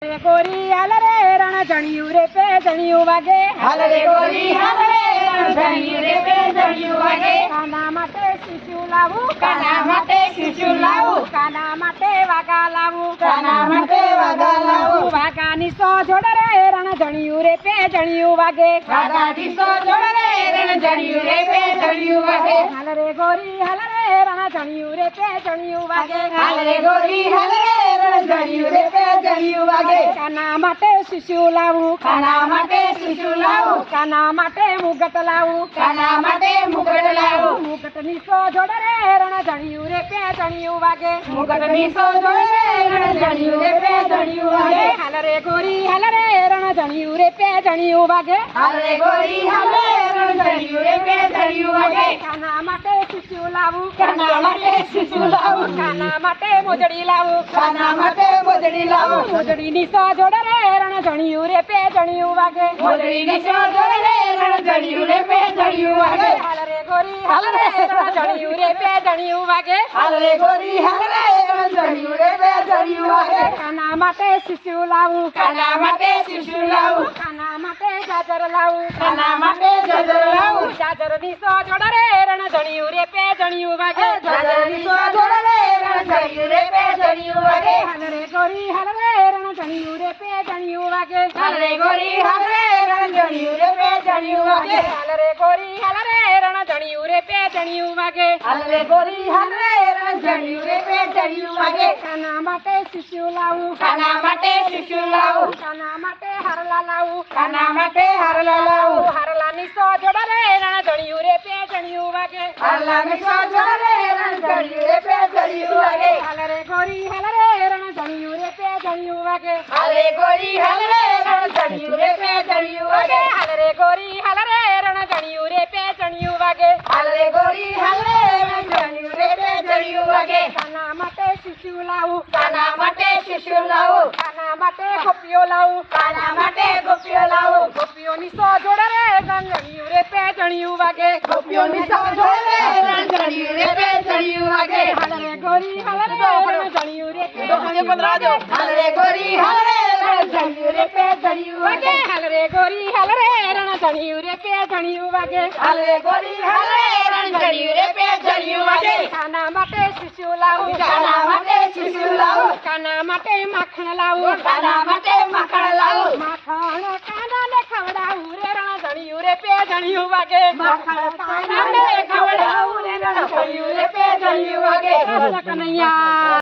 गोरी हाल रे रण जणियू रे पे जणियू वागे हाल रे गोरी हाल रे रण जणियू रे पे जणियू वागे काना माटे शिशु लावू काना माटे शिशु लावू काना माटे वागा लावू काना माटे वागा लावू वागानी सो जोड रे रण जणियू रे पे जणियू वागे वागानी सो जोड रे रण जणियू रे पे जणियू वागे हाल रे गोरी हाल रे रण जणियू रे पे जणियू वागे हाल रे गोरी हाल रे रण जणियू रे पे जणियू वागे काना माटे शिशु लावू काना माटे शिशु लावू काना माटे मुगट लावू काना माटे मुकुट लावू मुगट ની સો જોડ રે રણ જણિયુ રે पे જણિયુ વાગે मुकुट ની સો જોડ રે રણ જણિયુ રે पे जणियू वागे હાલ રે ગોરી હાલ રે રણ જણિયુ રે पे જણિયુ વાગે हाल रे गोरी हाल रे रण जणियू रे पे जणियू वागे કાના માટે શિશુ લાવુ કાના માટે શિશુ લાવુ કાના માટે મોજડી લાવુ કાના માટે મોજડી લાવુ મોજડી ની સો જોડ રે રણ જણિયુ રે पे જણિયુ વાગે મોજડી ની સો જોડ રે રણ જણિયુ રે पे जणियू वागे હાલ રે ગોરી હાલ રે રણ જણિયુ રે पे જણિયુ વાગે हाल रे गोरी हाल रे रण जणियू रे पे जणियू वागे કાના માટે શિશુ લાવુ કાના માટે શિશુ લાવુ કાના માટે ગાજર લાવુ કાના માટે ગજર લાવુ ગાજર ની સો જોડ રે રણ જણિયુ રે पे જણિયુ વાગે ગજર ની સો જોડ રે રણ જણિયુ રે पे जणियू वागे હાલ રે ગોરી હાલ રે રણ જણિયુ રે पे જણિયુ વાગે हाल रे गोरी हाल रे रण जणियू रे पे जणियू वागे હાલ રે ગોરી હાલ રે રણ જણિયુ રે पे જણિયુ વાગે हाल रे गोरी हाल रे रण जणियू रे पे जणियू वागे કાના માટે શિશુ લાવુ કાના માટે શિશુ લાવુ કાના માટે હારલા લાવુ કાના માટે હારલા લાવુ હારલા ની સો જોડ રે રણ જણિયુ રે पे જણિયુ વાગે હારલા ની સો જોડ રે રણ જણિયુ રે पे जणियू वागे હાલ રે ગોરી હાલ રે રણ જણિયુ રે पे જણિયુ વાગે हाल रे गोरी हाल रे रण जणियू रे पे जणियू वागे હાલ રે ગોરી હાલ રે રણ જણિયુ રે पे જણિયુ વાગે हाल रे गोरी हाल रे रण जणियू रे पे जणियू वागे કાના માટે શિશુ લાવુ કાના માટે શિશુ લાવુ કાના માટે ગોપીઓ લાવુ કાના માટે ગોપીઓ લાવુ ગોપીઓ ની સો જોડ રે જણિયુ રે पे જણિયુ વાગે ગોપીઓ ની સો જોડ રે રણ જણિયુ રે पे जणियू वागे હાલ રે ગોરી હાલ રે રણ જણિયુ રે पे हाल रे गोरी हाल रे रण जणियू रे पे जणियू वागे હાલ રે ગોરી હાલ રે રણ જણિયુ રે पे જણિયુ વાગે हाल रे गोरी हाल रे रण जणियू रे पे जणियू वागे કાના માટે શિશુ લાવુ કાના માટે શિશુ લાવુ કાના માટે માખણ લાવુ કાના માટે માખણ લાવુ માખણ કાના ને ખવડાવું રે રણ જણિયુ રે पे જણિયુ વાગે માખણ કાના ને ખવડાવું રે રણ જણિયુ રે पे जणियू वागे કનૈયા